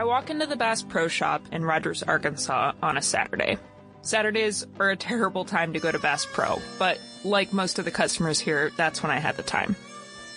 walk into the Bass Pro Shop in Rogers, Arkansas on a Saturday. Saturdays are a terrible time to go to Bass Pro, but like most of the customers here, that's when I had the time.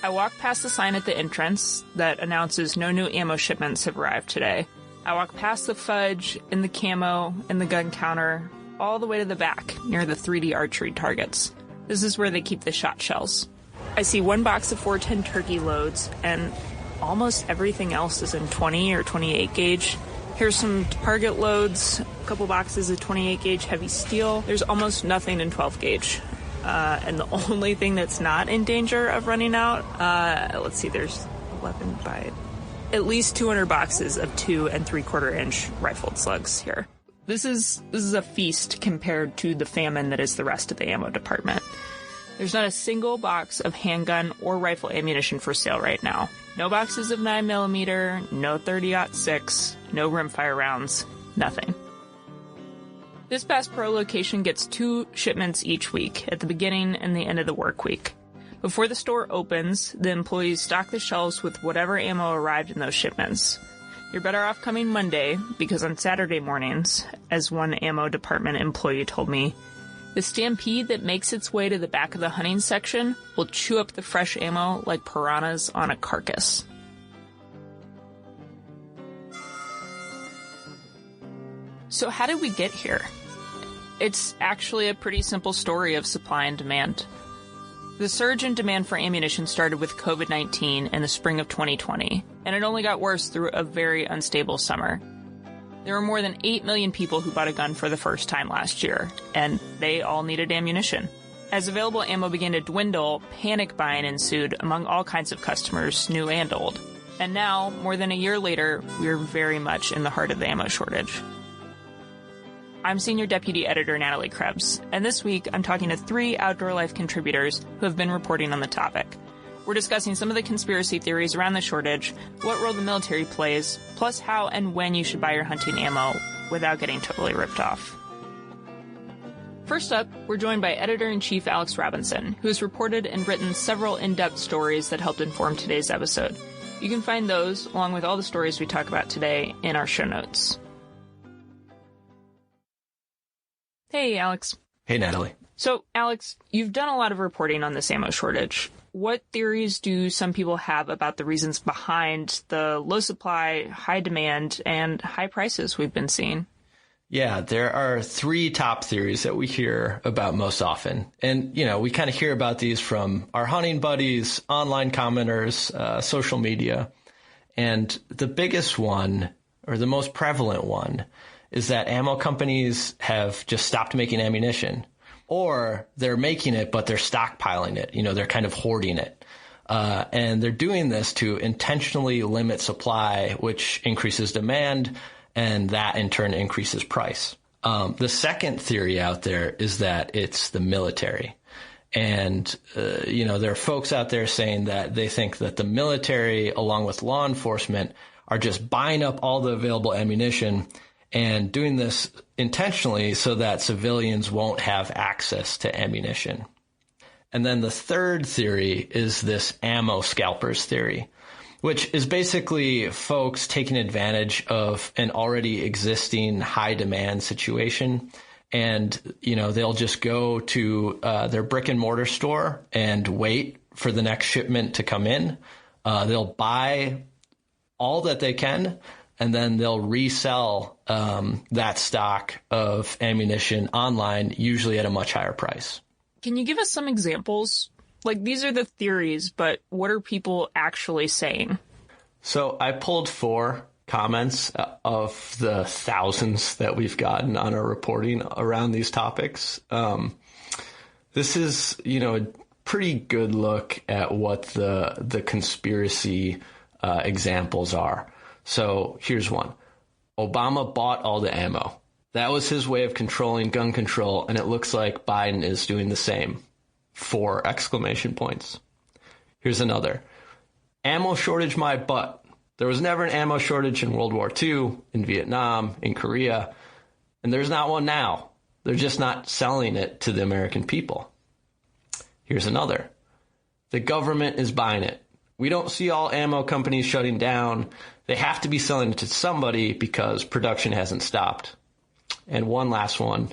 I walk past the sign at the entrance that announces no new ammo shipments have arrived today. I walk past the fudge, and the camo, and the gun counter, all the way to the back, near the 3D archery targets. This is where they keep the shot shells. I see one box of 410 turkey loads, and almost everything else is in 20 or 28 gauge. Here's some target loads, a couple boxes of 28 gauge heavy steel. There's almost nothing in 12 gauge. And the only thing that's not in danger of running out, let's see, there's 11 by at least 200 boxes of 2 3/4 inch rifled slugs here. This is a feast compared to the famine that is the rest of the ammo department. There's not a single box of handgun or rifle ammunition for sale right now. No boxes of 9mm, no 30-06, no rimfire rounds, nothing. This Bass Pro location gets 2 shipments each week, at the beginning and the end of the work week. Before the store opens, the employees stock the shelves with whatever ammo arrived in those shipments. You're better off coming Monday, because on Saturday mornings, as one ammo department employee told me, the stampede that makes its way to the back of the hunting section will chew up the fresh ammo like piranhas on a carcass. So how did we get here? It's actually a pretty simple story of supply and demand. The surge in demand for ammunition started with COVID-19 in the spring of 2020, and it only got worse through a very unstable summer. There were more than 8 million people who bought a gun for the first time last year, and they all needed ammunition. As available ammo began to dwindle, panic buying ensued among all kinds of customers, new and old. And now, more than a year later, we're very much in the heart of the ammo shortage. I'm Senior Deputy Editor Natalie Krebs, and this week I'm talking to 3 Outdoor Life contributors who have been reporting on the topic. We're discussing some of the conspiracy theories around the shortage, what role the military plays, plus how and when you should buy your hunting ammo without getting totally ripped off. First up, we're joined by Editor-in-Chief Alex Robinson, who has reported and written several in-depth stories that helped inform today's episode. You can find those, along with all the stories we talk about today, in our show notes. Hey, Alex. Hey, Natalie. So, Alex, you've done a lot of reporting on this ammo shortage. What theories do some people have about the reasons behind the low supply, high demand, and high prices we've been seeing? Yeah, there are 3 top theories that we hear about most often. And, we kind of hear about these from our hunting buddies, online commenters, social media. And the biggest one, or the most prevalent one, is that ammo companies have just stopped making ammunition. Or they're making it, but they're stockpiling it. They're kind of hoarding it. And they're doing this to intentionally limit supply, which increases demand, and that in turn increases price. The second theory out there is that it's the military. And, there are folks out there saying that they think that the military, along with law enforcement, are just buying up all the available ammunition and doing this intentionally so that civilians won't have access to ammunition. And then the third theory is this ammo scalpers theory, which is basically folks taking advantage of an already existing high demand situation. And, they'll just go to their brick and mortar store and wait for the next shipment to come in. They'll buy all that they can, and then they'll resell that stock of ammunition online, usually at a much higher price. Can you give us some examples? Like, these are the theories, but what are people actually saying? So I pulled 4 comments of the thousands that we've gotten on our reporting around these topics. This is, a pretty good look at what the conspiracy examples are. So here's one. Obama bought all the ammo. That was his way of controlling gun control, and it looks like Biden is doing the same. 4 exclamation points. Here's another. Ammo shortage my butt. There was never an ammo shortage in World War II, in Vietnam, in Korea, and there's not one now. They're just not selling it to the American people. Here's another. The government is buying it. We don't see all ammo companies shutting down. They have to be selling it to somebody because production hasn't stopped. And one last one.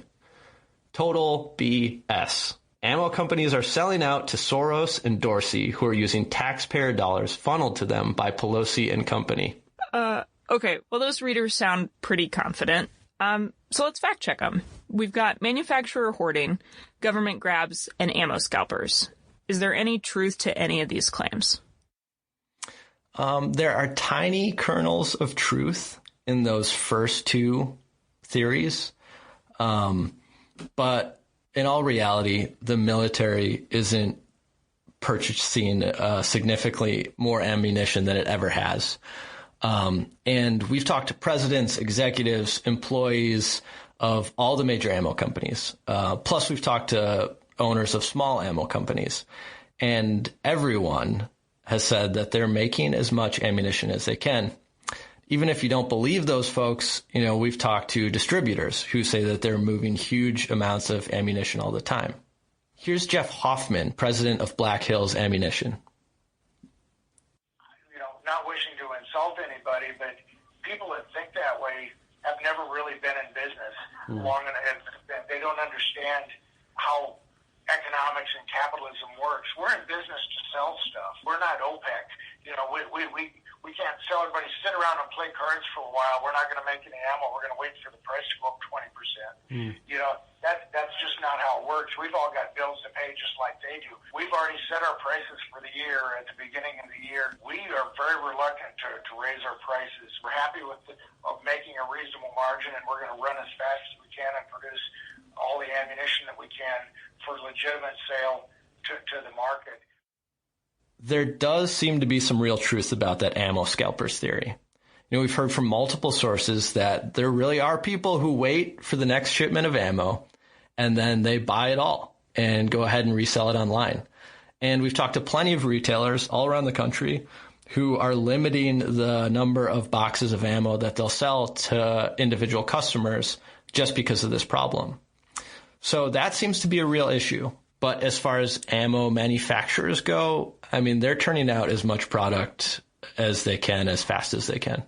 Total BS. Ammo companies are selling out to Soros and Dorsey, who are using taxpayer dollars funneled to them by Pelosi and company. Okay, well, those readers sound pretty confident. So let's fact check them. We've got manufacturer hoarding, government grabs, and ammo scalpers. Is there any truth to any of these claims? There are tiny kernels of truth in those first two theories. But in all reality, the military isn't purchasing significantly more ammunition than it ever has. And we've talked to presidents, executives, employees of all the major ammo companies. Plus, we've talked to owners of small ammo companies. And everyone has said that they're making as much ammunition as they can. Even if you don't believe those folks, we've talked to distributors who say that they're moving huge amounts of ammunition all the time. Here's Jeff Hoffman, president of Black Hills Ammunition. Not wishing to insult anybody, but people that think that way have never really been in business long enough. They don't understand how economics and capitalism works. We're in business to sell stuff. We're not OPEC. We can't sell. Everybody sit around and play cards for a while. We're not going to make any ammo. We're going to wait for the price to go up 20%. That's just not how it works. We've all got bills to pay just like they do. We've already set our prices for the year at the beginning of the year. We are very reluctant to raise our prices. We're happy with making a reasonable margin, and we're going to run as fast as we can and produce all the ammunition that we can for legitimate sale to the market. There does seem to be some real truth about that ammo scalpers theory. We've heard from multiple sources that there really are people who wait for the next shipment of ammo and then they buy it all and go ahead and resell it online. And we've talked to plenty of retailers all around the country who are limiting the number of boxes of ammo that they'll sell to individual customers just because of this problem. So that seems to be a real issue. But as far as ammo manufacturers go, they're turning out as much product as they can, as fast as they can.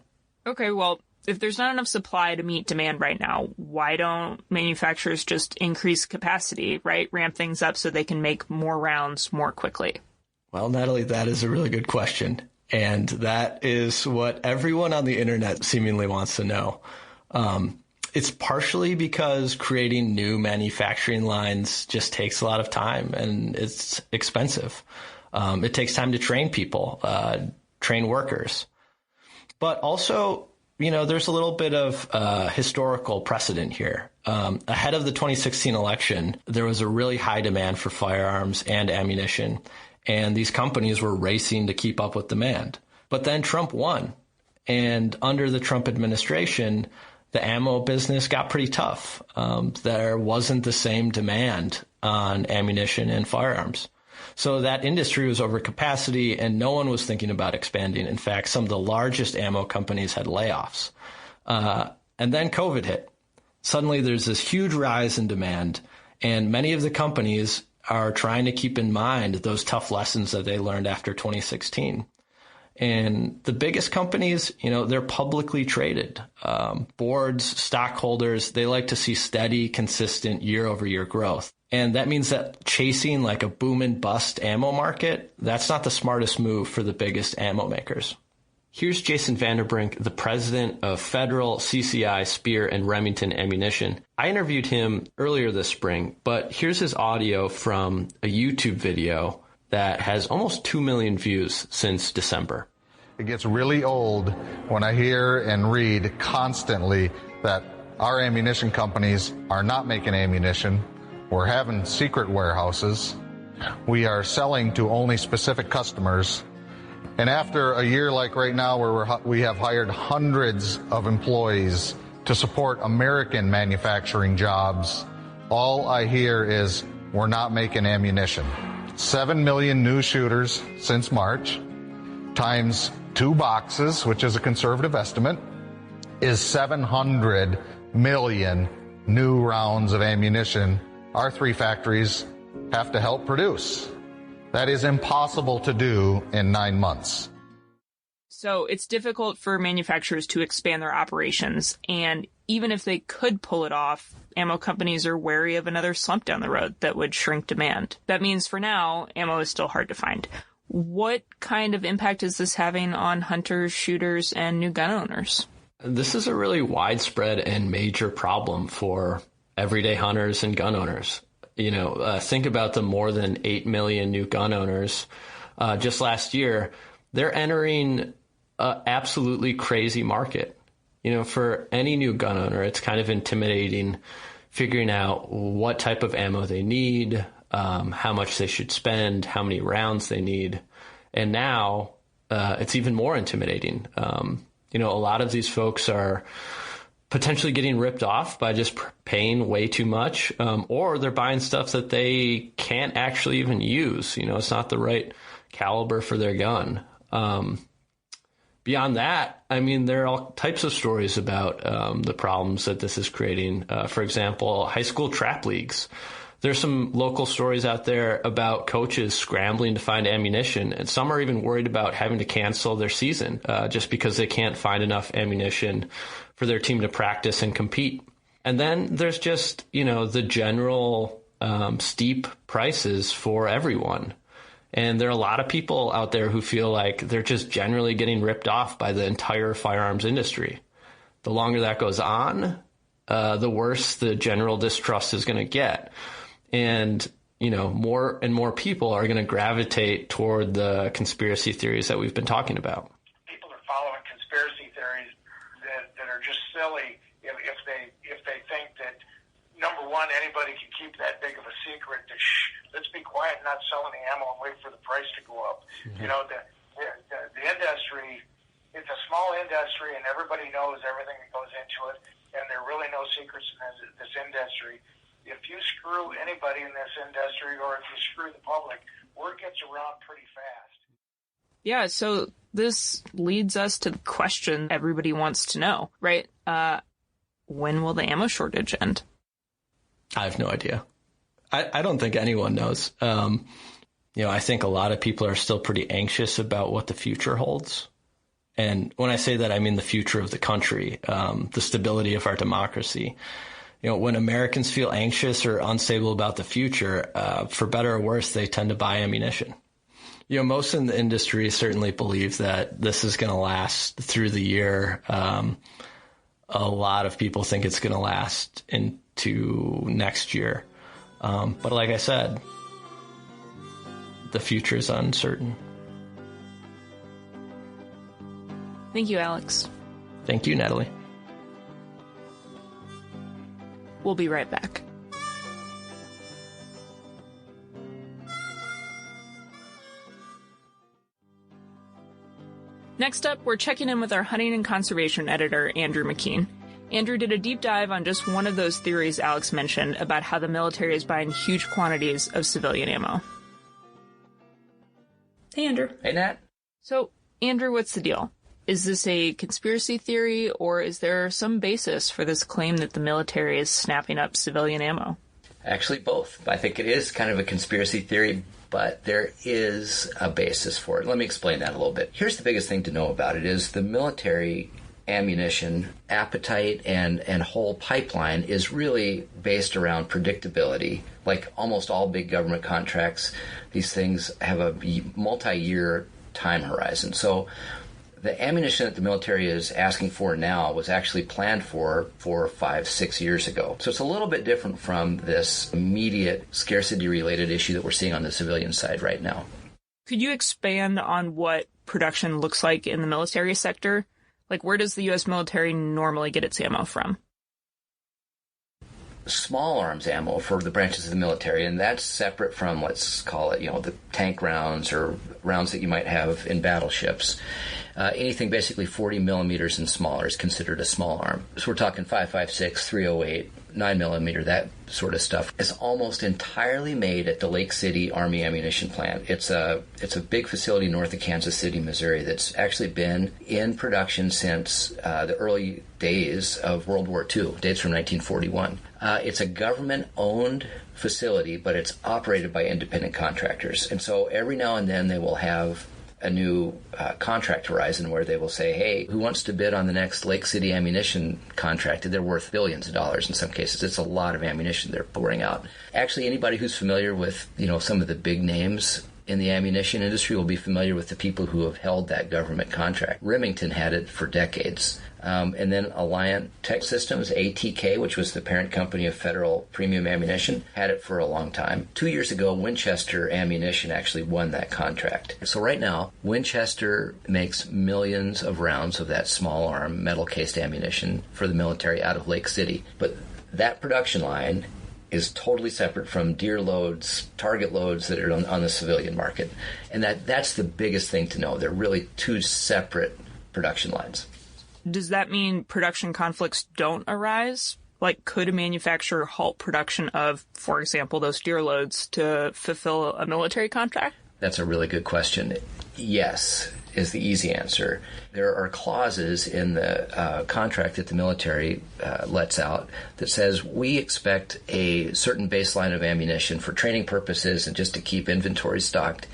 Okay, well, if there's not enough supply to meet demand right now, why don't manufacturers just increase capacity, right? Ramp things up so they can make more rounds more quickly? Well, Natalie, that is a really good question. And that is what everyone on the internet seemingly wants to know. It's partially because creating new manufacturing lines just takes a lot of time and it's expensive. It takes time to train people, train workers. But also, there's a little bit of historical precedent here. Ahead of the 2016 election, there was a really high demand for firearms and ammunition, and these companies were racing to keep up with demand. But then Trump won, and under the Trump administration, the ammo business got pretty tough. There wasn't the same demand on ammunition and firearms. So that industry was over capacity and no one was thinking about expanding. In fact, some of the largest ammo companies had layoffs. And then COVID hit. Suddenly there's this huge rise in demand and many of the companies are trying to keep in mind those tough lessons that they learned after 2016. And the biggest companies, they're publicly traded. Boards, stockholders, they like to see steady, consistent year-over-year growth. And that means that chasing like a boom and bust ammo market, that's not the smartest move for the biggest ammo makers. Here's Jason Vanderbrink, the president of Federal, CCI, Speer, and Remington Ammunition. I interviewed him earlier this spring, but here's his audio from a YouTube video that has almost 2 million views since December. It gets really old when I hear and read constantly that our ammunition companies are not making ammunition. We're having secret warehouses. We are selling to only specific customers. And after a year like right now where we have hired hundreds of employees to support American manufacturing jobs, all I hear is we're not making ammunition. 7 million new shooters since March, times 2 boxes, which is a conservative estimate, is 700 million new rounds of ammunition our 3 factories have to help produce. That is impossible to do in 9 months. So it's difficult for manufacturers to expand their operations, and even if they could pull it off, ammo companies are wary of another slump down the road that would shrink demand. That means for now, ammo is still hard to find. What kind of impact is this having on hunters, shooters, and new gun owners? This is a really widespread and major problem for everyday hunters and gun owners. Think about the more than 8 million new gun owners just last year. They're entering an absolutely crazy market. For any new gun owner, it's kind of intimidating figuring out what type of ammo they need, how much they should spend, how many rounds they need. And now it's even more intimidating. A lot of these folks are potentially getting ripped off by just paying way too much, or they're buying stuff that they can't actually even use. It's not the right caliber for their gun. Beyond that, there are all types of stories about the problems that this is creating. For example, high school trap leagues. There's some local stories out there about coaches scrambling to find ammunition, and some are even worried about having to cancel their season just because they can't find enough ammunition for their team to practice and compete. And then there's just, the general steep prices for everyone. And there are a lot of people out there who feel like they're just generally getting ripped off by the entire firearms industry. The longer that goes on, the worse the general distrust is going to get. And, more and more people are going to gravitate toward the conspiracy theories that we've been talking about. People are following conspiracy theories that are just silly if they think that, number one, anybody can keep that big of a secret. Let's be quiet and not sell any ammo and wait for the price to go up. Mm-hmm. The industry, it's a small industry, and everybody knows everything that goes into it, and there are really no secrets in this industry. If you screw anybody in this industry, or if you screw the public, word gets around pretty fast. Yeah, so this leads us to the question everybody wants to know, right? When will the ammo shortage end? I have no idea. I don't think anyone knows. I think a lot of people are still pretty anxious about what the future holds. And when I say that, I mean the future of the country, the stability of our democracy. When Americans feel anxious or unstable about the future, for better or worse, they tend to buy ammunition. Most in the industry certainly believe that this is going to last through the year. A lot of people think it's going to last into next year. But like I said, the future is uncertain. Thank you, Alex. Thank you, Natalie. We'll be right back. Next up, we're checking in with our hunting and conservation editor, Andrew McKean. Andrew did a deep dive on just one of those theories Alex mentioned about how the military is buying huge quantities of civilian ammo. Hey, Andrew. Hey, Nat. So, Andrew, what's the deal? Is this a conspiracy theory, or is there some basis for this claim that the military is snapping up civilian ammo? Actually, both. I think it is kind of a conspiracy theory, but there is a basis for it. Let me explain that a little bit. Here's the biggest thing to know about it is the military ammunition appetite and whole pipeline is really based around predictability. Like almost all big government contracts, these things have a multi-year time horizon. So the ammunition that the military is asking for now was actually planned for 4, 5, 6 years ago. So it's a little bit different from this immediate scarcity-related issue that we're seeing on the civilian side right now. Could you expand on what production looks like in the military sector? Like, where does the U.S. military normally get its ammo from? Small arms ammo for the branches of the military, and that's separate from, let's call it, the tank rounds or rounds that you might have in battleships. Anything basically 40 millimeters and smaller is considered a small arm. So we're talking 5.56, 308, 9mm, that sort of stuff, is almost entirely made at the Lake City Army Ammunition Plant. It's a big facility north of Kansas City, Missouri, that's actually been in production since the early days of World War II, dates from 1941. It's a government-owned facility, but it's operated by independent contractors. And so every now and then they will have a new contract horizon where they will say, hey, who wants to bid on the next Lake City ammunition contract? They're worth billions of dollars in some cases. It's a lot of ammunition they're pouring out. Actually, anybody who's familiar with, some of the big names in the ammunition industry will be familiar with the people who have held that government contract. Remington had it for decades. And then Alliant Tech Systems, ATK, which was the parent company of Federal Premium Ammunition, had it for a long time. 2 years ago, Winchester Ammunition actually won that contract. So right now, Winchester makes millions of rounds of that small arm metal-cased ammunition for the military out of Lake City. But that production line is totally separate from deer loads, target loads that are on the civilian market. And that's the biggest thing to know. They're really two separate production lines. Does that mean production conflicts don't arise? Like, could a manufacturer halt production of, for example, those deer loads to fulfill a military contract? That's a really good question. Yes, is the easy answer. There are clauses in the contract that the military lets out that says we expect a certain baseline of ammunition for training purposes and just to keep inventory stocked.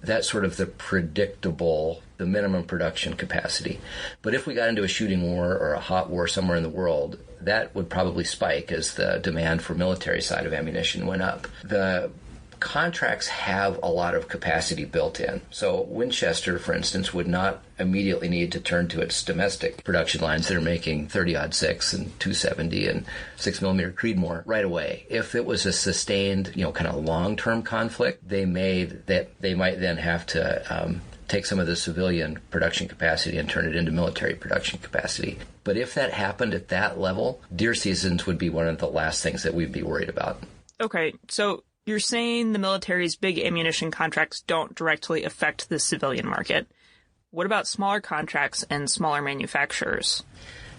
That's sort of the predictable, the minimum production capacity. But if we got into a shooting war or a hot war somewhere in the world, that would probably spike as the demand for military side of ammunition went up. The contracts have a lot of capacity built in. So Winchester, for instance, would not immediately need to turn to its domestic production lines that are making 30-06 and 270 and 6mm Creedmoor right away. If it was a sustained, kind of long-term conflict, they might then have to take some of the civilian production capacity and turn it into military production capacity. But if that happened at that level, deer seasons would be one of the last things that we'd be worried about. Okay, so you're saying the military's big ammunition contracts don't directly affect the civilian market. What about smaller contracts and smaller manufacturers?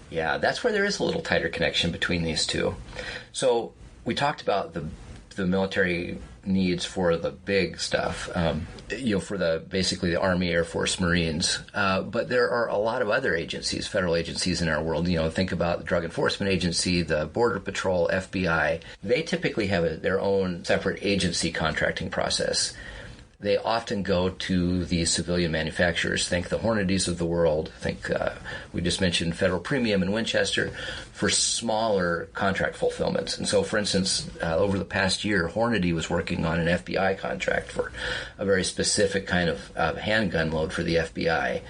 Yeah, that's where there is a little tighter connection between these two. So we talked about the military needs for the big stuff, for basically the Army, Air Force, Marines. But there are a lot of other agencies, federal agencies in our world. Think about the Drug Enforcement Agency, the Border Patrol, FBI. They typically have their own separate agency contracting process. They often go to the civilian manufacturers. Think the Hornadys of the world. Think we just mentioned Federal Premium in Winchester for smaller contract fulfillments. And so, for instance, over the past year, Hornady was working on an FBI contract for a very specific kind of handgun load for the FBI.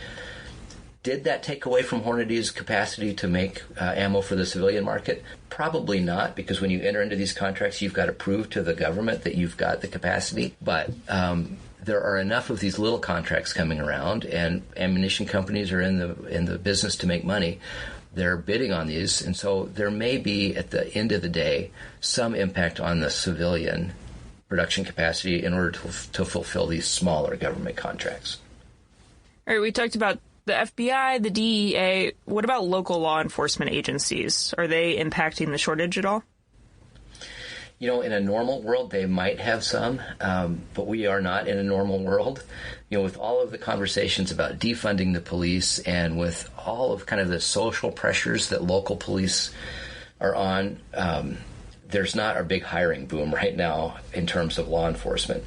Did that take away from Hornady's capacity to make ammo for the civilian market? Probably not, because when you enter into these contracts, you've got to prove to the government that you've got the capacity. But there are enough of these little contracts coming around, and ammunition companies are in the business to make money. They're bidding on these, and so there may be, at the end of the day, some impact on the civilian production capacity in order to fulfill these smaller government contracts. All right, we talked about the FBI, the DEA. What about local law enforcement agencies? Are they impacting the shortage at all? In a normal world, they might have some, but we are not in a normal world. With all of the conversations about defunding the police and with all of kind of the social pressures that local police are on, there's not a big hiring boom right now in terms of law enforcement.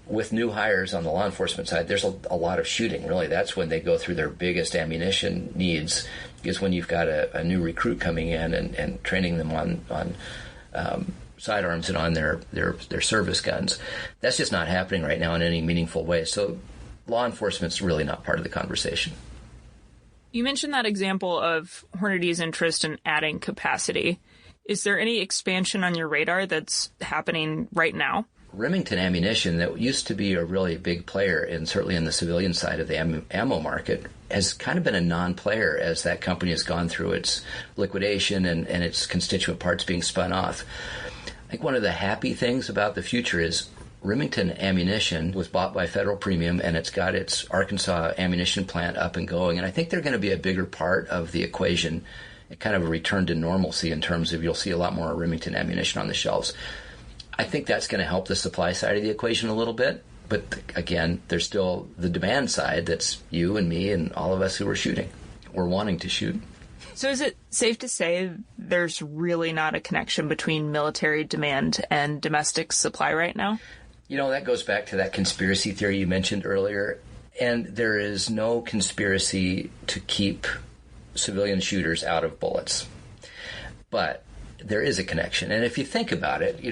With new hires on the law enforcement side, there's a lot of shooting, really. That's when they go through their biggest ammunition needs, is when you've got a new recruit coming in and training them on sidearms and on their service guns. That's just not happening right now in any meaningful way. So law enforcement's really not part of the conversation. You mentioned that example of Hornady's interest in adding capacity. Is there any expansion on your radar that's happening right now? Remington Ammunition, that used to be a really big player, and certainly in the civilian side of the ammo market, has kind of been a non-player as that company has gone through its liquidation and its constituent parts being spun off. I think one of the happy things about the future is Remington Ammunition was bought by Federal Premium, and it's got its Arkansas ammunition plant up and going, and I think they're going to be a bigger part of the equation kind of a return to normalcy in terms of you'll see a lot more Remington ammunition on the shelves. I think that's going to help the supply side of the equation a little bit. But again, there's still the demand side. That's you and me and all of us who are shooting or wanting to shoot. So is it safe to say there's really not a connection between military demand and domestic supply right now? That goes back to that conspiracy theory you mentioned earlier. And there is no conspiracy to keep civilian shooters out of bullets. But there is a connection. And if you think about it,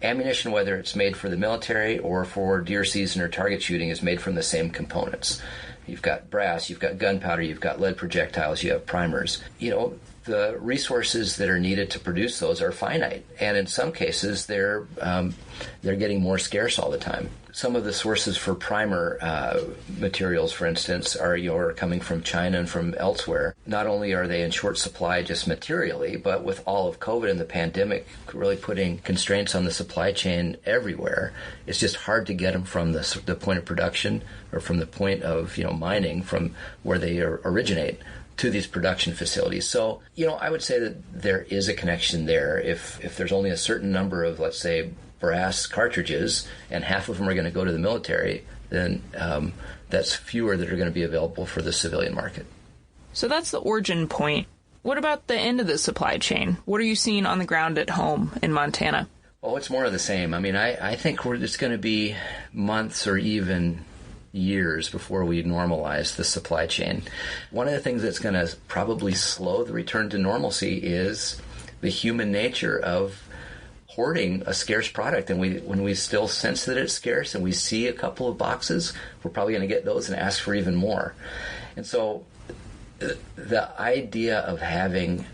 ammunition, whether it's made for the military or for deer season or target shooting, is made from the same components. You've got brass, you've got gunpowder, you've got lead projectiles, you have primers. The resources that are needed to produce those are finite. And in some cases, they're getting more scarce all the time. Some of the sources for primer materials, for instance, are coming from China and from elsewhere. Not only are they in short supply just materially, but with all of COVID and the pandemic really putting constraints on the supply chain everywhere, it's just hard to get them from the point of production or from the point of mining from where they originate to these production facilities. So, I would say that there is a connection there. If there's only a certain number of, let's say, brass cartridges, and half of them are going to go to the military, then that's fewer that are going to be available for the civilian market. So that's the origin point. What about the end of the supply chain? What are you seeing on the ground at home in Montana? Oh, it's more of the same. I mean, I think it's going to be months or even years before we normalize the supply chain. One of the things that's going to probably slow the return to normalcy is the human nature of hoarding a scarce product. And when we still sense that it's scarce and we see a couple of boxes, we're probably going to get those and ask for even more. And so the idea of having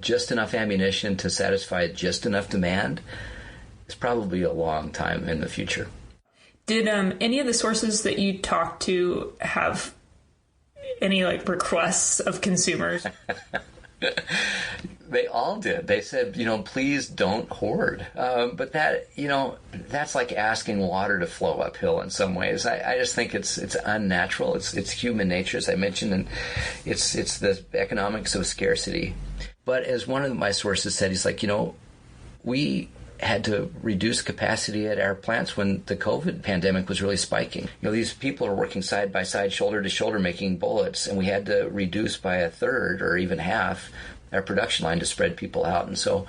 just enough ammunition to satisfy just enough demand is probably a long time in the future. Did any of the sources that you talked to have any requests of consumers? They all did. They said, please don't hoard. But that, that's like asking water to flow uphill in some ways. I just think it's unnatural. It's human nature, as I mentioned, and it's the economics of scarcity. But as one of my sources said, he's like, we had to reduce capacity at our plants when the COVID pandemic was really spiking. These people are working side by side, shoulder to shoulder, making bullets, and we had to reduce by a third or even half our production line to spread people out. And so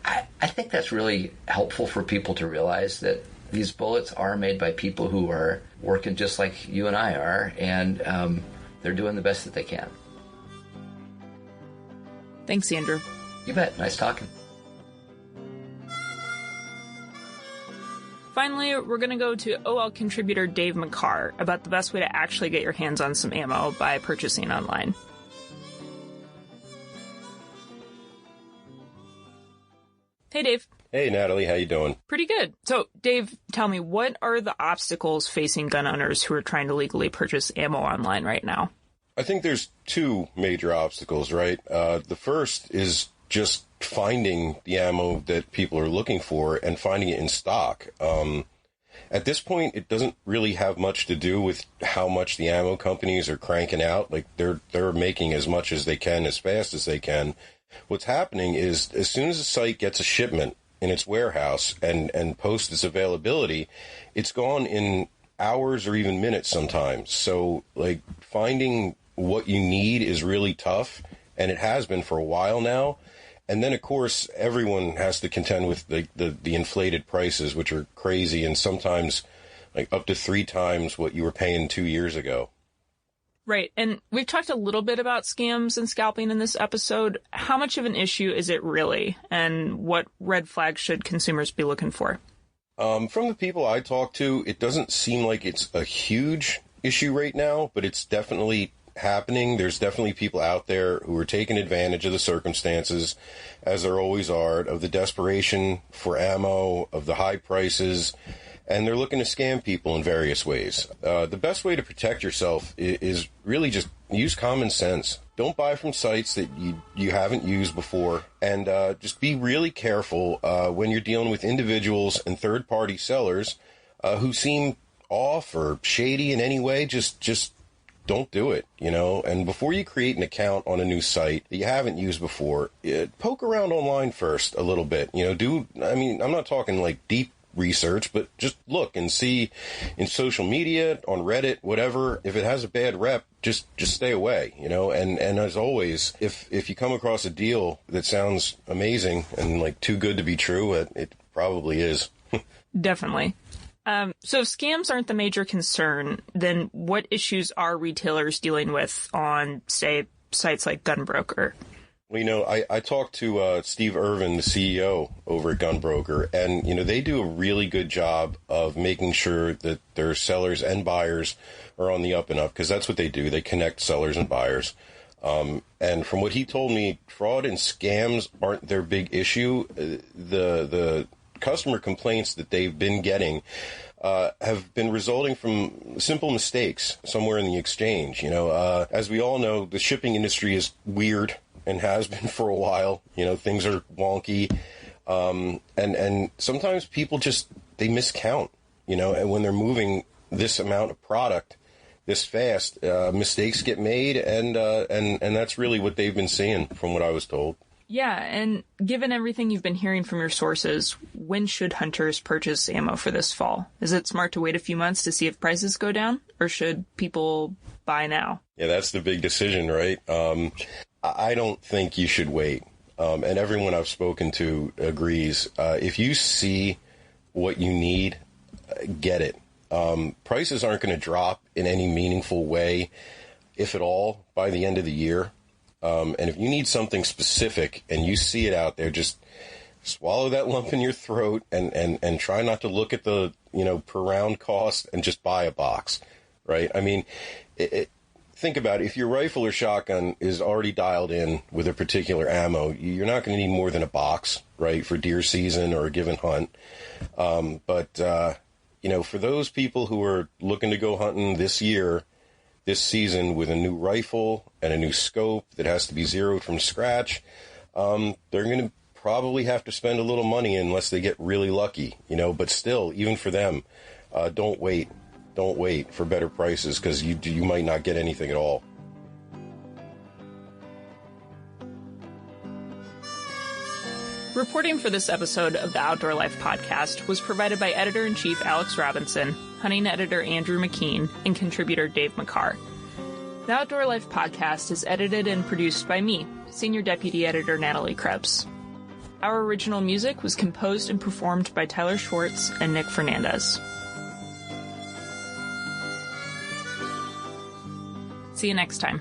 I think that's really helpful for people to realize that these bullets are made by people who are working just like you and I are, and they're doing the best that they can. Thanks, Andrew. You bet. Nice talking. Finally, we're going to go to OL contributor Dave Maccar about the best way to actually get your hands on some ammo by purchasing online. Hey, Dave. Hey, Natalie. How you doing? Pretty good. So, Dave, tell me, what are the obstacles facing gun owners who are trying to legally purchase ammo online right now? I think there's two major obstacles, right? The first is just finding the ammo that people are looking for and finding it in stock. At this point, it doesn't really have much to do with how much the ammo companies are cranking out. Like they're making as much as they can, as fast as they can. What's happening is as soon as a site gets a shipment in its warehouse and posts its availability, it's gone in hours or even minutes sometimes. So finding what you need is really tough, and it has been for a while now. And then, of course, everyone has to contend with the inflated prices, which are crazy, and sometimes up to 3 times what you were paying 2 years ago. Right. And we've talked a little bit about scams and scalping in this episode. How much of an issue is it really? And what red flags should consumers be looking for? From the people I talk to, it doesn't seem like it's a huge issue right now, but it's definitely happening. There's definitely people out there who are taking advantage of the circumstances, as there always are, of the desperation for ammo, of the high prices, and they're looking to scam people in various ways. The best way to protect yourself is really just use common sense. Don't buy from sites that you haven't used before, and just be really careful when you're dealing with individuals and third-party sellers who seem off or shady in any way. Just don't do it, you know. And before you create an account on a new site that you haven't used before, poke around online first a little bit, you know. I'm not talking like deep research, but just look and see in social media, on Reddit, whatever. If it has a bad rep, just stay away, you know. And as always, if you come across a deal that sounds amazing and like too good to be true, it probably is. Definitely. So if scams aren't the major concern, then what issues are retailers dealing with on, say, sites like Gunbroker? Well, you know, I talked to Steve Irvin, the CEO over at Gunbroker, and, you know, they do a really good job of making sure that their sellers and buyers are on the up and up, because that's what they do. They connect sellers and buyers. And from what he told me, fraud and scams aren't their big issue. The customer complaints that they've been getting have been resulting from simple mistakes somewhere in the exchange. You know, as we all know, the shipping industry is weird and has been for a while. You know, things are wonky. And sometimes people they miscount, you know, and when they're moving this amount of product this fast, mistakes get made. And that's really what they've been seeing from what I was told. Yeah, and given everything you've been hearing from your sources, when should hunters purchase ammo for this fall? Is it smart to wait a few months to see if prices go down, or should people buy now? Yeah, that's the big decision, right? I don't think you should wait. And everyone I've spoken to agrees. If you see what you need, get it. Prices aren't going to drop in any meaningful way, if at all, by the end of the year. And if you need something specific and you see it out there, just swallow that lump in your throat and try not to look at the, you know, per round cost and just buy a box, right? I mean, think about it. If your rifle or shotgun is already dialed in with a particular ammo, you're not going to need more than a box, right, for deer season or a given hunt. But you know, for those people who are looking to go hunting this season with a new rifle and a new scope that has to be zeroed from scratch, they're going to probably have to spend a little money unless they get really lucky, you know. But still, even for them, don't wait for better prices, because you might not get anything at all. Reporting for this episode of the Outdoor Life podcast was provided by Editor-in-Chief Alex Robinson, hunting editor Andrew McKean, and contributor Dave Maccar. The Outdoor Life podcast is edited and produced by me, Senior Deputy Editor Natalie Krebs. Our original music was composed and performed by Tyler Schwartz and Nick Fernandez. See you next time.